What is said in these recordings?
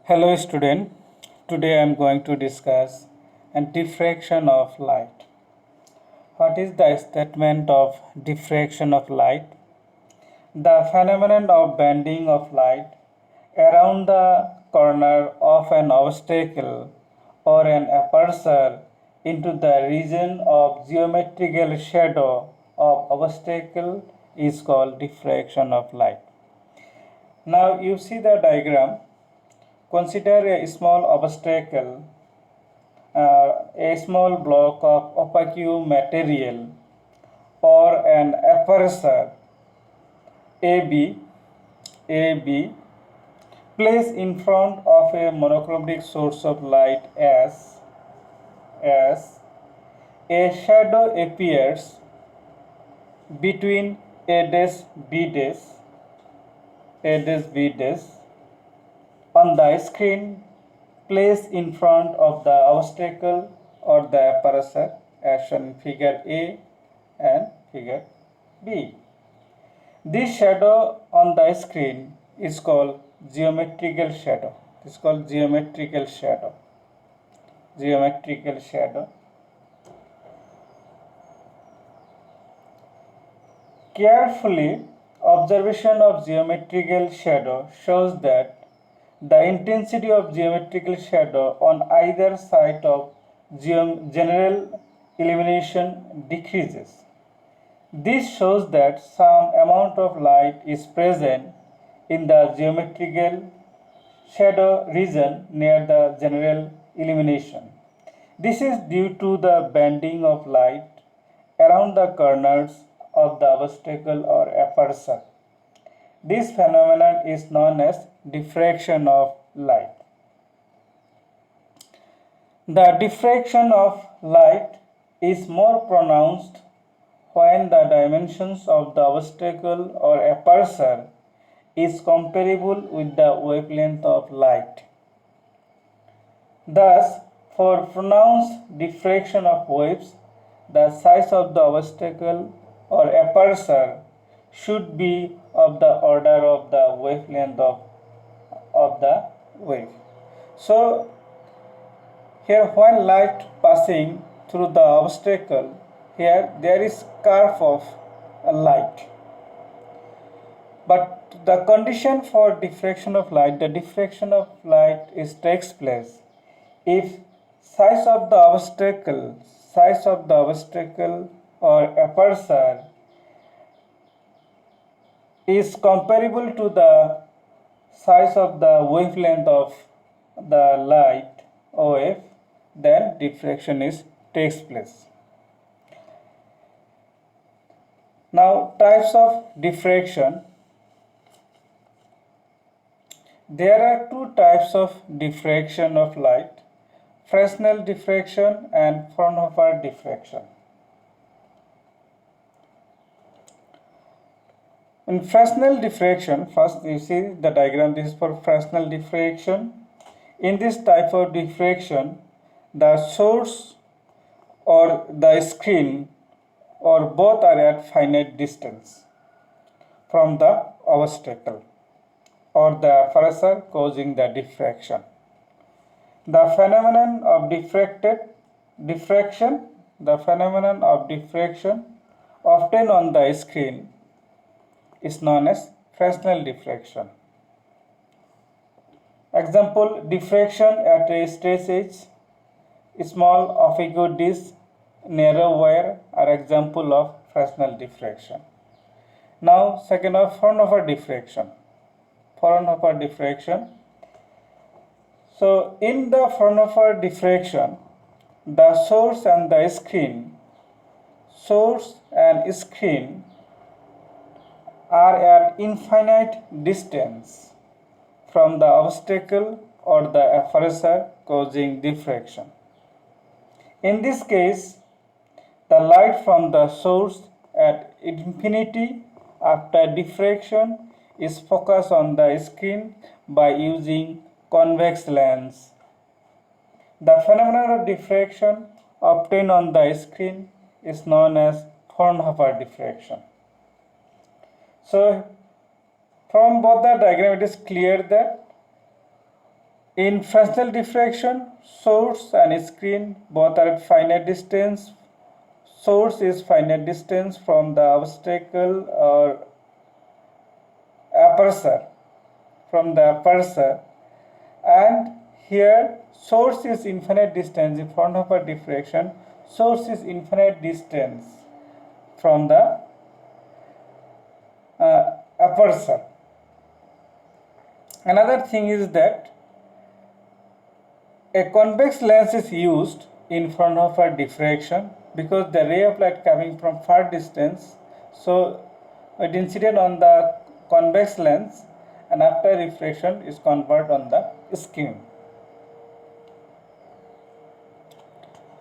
Hello student, today I am going to discuss diffraction of light. What is the statement of diffraction of light? The phenomenon of bending of light around the corner of an obstacle or an aperture into the region of geometrical shadow of obstacle is called diffraction of light. Now you see the diagram. Consider a small obstacle, a small block of opaque material or an aperture AB, AB placed in front of a monochromatic source of light as a shadow appears between A dash B dash, A dash B dash on the screen placed in front of the obstacle or the aperture as shown in figure A and figure B. This shadow on the screen is called geometrical shadow. This is called geometrical shadow. Geometrical shadow. Carefully, observation of geometrical shadow shows that the intensity of geometrical shadow on either side of general illumination decreases. This shows that some amount of light is present in the geometrical shadow region near the general illumination. This is due to the bending of light around the corners of the obstacle or aperture. This phenomenon is known as diffraction of light. The diffraction of light is more pronounced when the dimensions of the obstacle or aperture is comparable with the wavelength of light. Thus, for pronounced diffraction of waves, the size of the obstacle or aperture should be of the order of the wavelength of the wave. So, here when light passing through the obstacle, here there is curve of a light. But the condition for diffraction of light, the diffraction of light takes place if size of the obstacle or aperture is comparable to the size of the wavelength of the light wave, then diffraction takes place. Now, types of diffraction. There are two types of diffraction of light: Fresnel diffraction and Fraunhofer diffraction. In Fresnel diffraction, first you see the diagram, this is for Fresnel diffraction. In this type of diffraction, the source or the screen or both are at finite distance from the obstacle or the aperture causing the diffraction. The phenomenon of diffraction obtained on the screen is known as Fresnel diffraction. Example, diffraction at a straight edge, small opaque disk, narrow wire are example of Fresnel diffraction. Now, second of Fraunhofer diffraction. Fraunhofer diffraction. So, in the Fraunhofer diffraction, the source and screen are at infinite distance from the obstacle or the aperture causing diffraction. In this case, the light from the source at infinity after diffraction is focused on the screen by using convex lens. The phenomenon of diffraction obtained on the screen is known as Fraunhofer diffraction. So, from both the diagram it is clear that In Fresnel diffraction, source and screen both are at finite distance. Source is finite distance from the obstacle or aperture, and here source is infinite distance. In Fraunhofer diffraction, source is infinite distance from the aperture. Another thing is that a convex lens is used in Fraunhofer diffraction because the ray of light coming from far distance, so it incident on the convex lens and after refraction is converted on the screen.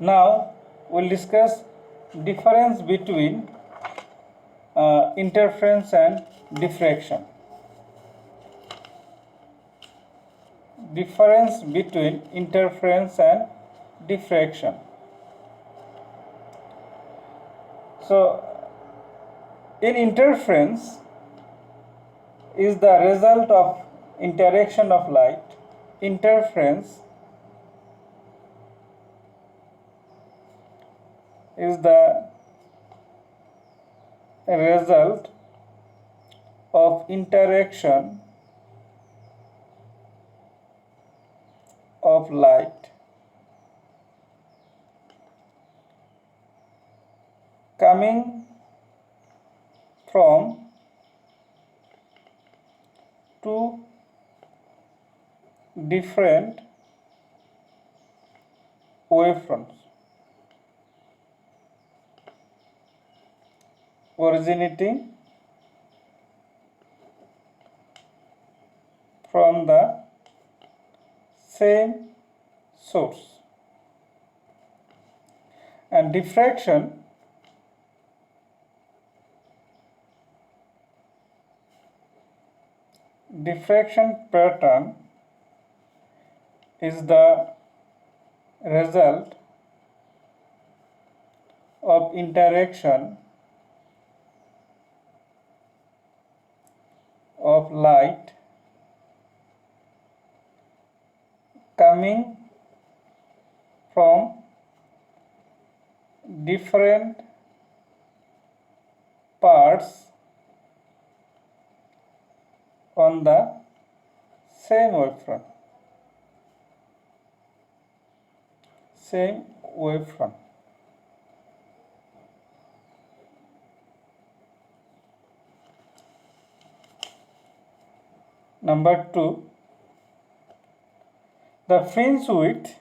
Now we'll discuss difference between interference and diffraction. Difference between interference and diffraction. So in interference is the result of interaction of light. Interference is the result of interaction of light coming from two different wavefronts originating from the same source. And diffraction pattern is the result of interaction of light coming from different parts on the same wavefront. Number 2, the fringe width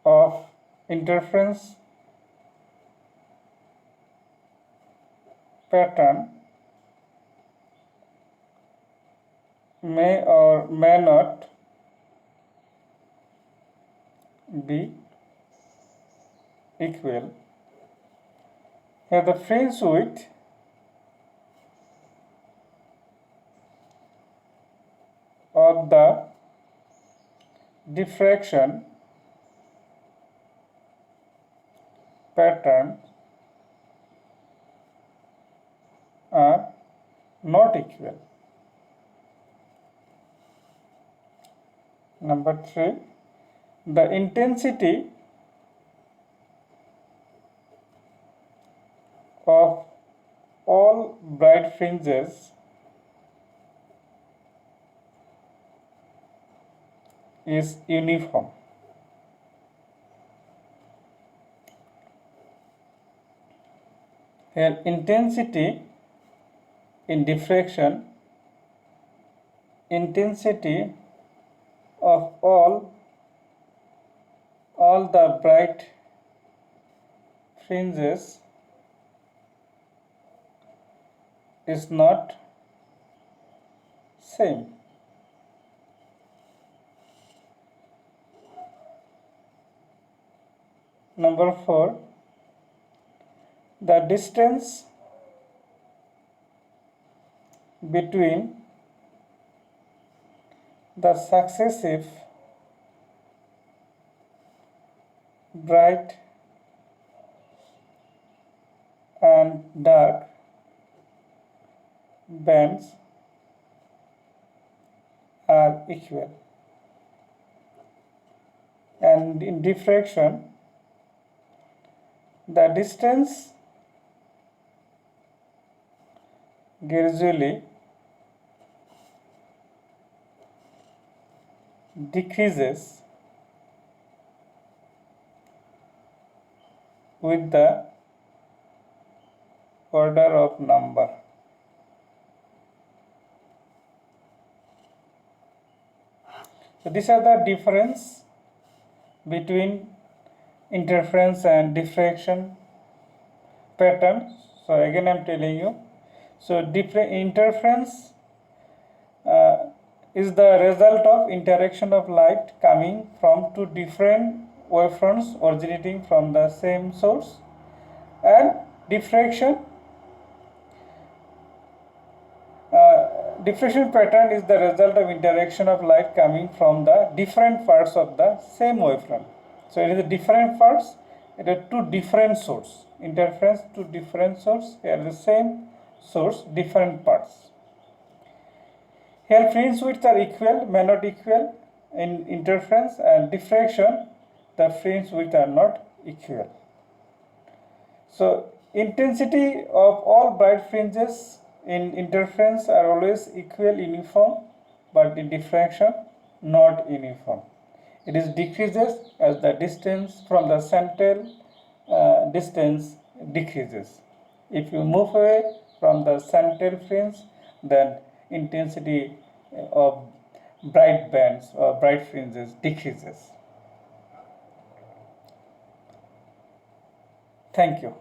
of interference pattern may or may not be equal. Here the fringe width of the diffraction pattern are not equal. Number 3, the intensity of all bright fringes is uniform. Here intensity in diffraction, intensity of all the bright fringes is not same. Number 4, the distance between the successive bright and dark bands are equal, and in diffraction the distance gradually decreases with the order of number. So these are the difference between interference and diffraction pattern. So again I am telling you, so interference is the result of interaction of light coming from two different wavefronts originating from the same source, and diffraction diffraction pattern is the result of interaction of light coming from the different parts of the same wavefront. So it is a different parts, it is two different source. Interference to different source, here the same source, different parts. Here fringe widths are equal, may not equal in interference, and diffraction the fringe widths are not equal. So intensity of all bright fringes in interference are always equal, uniform, but in diffraction not uniform. It is decreases as the distance from the central distance decreases. If you move away from the central fringe, then intensity of bright bands or bright fringes decreases. Thank you.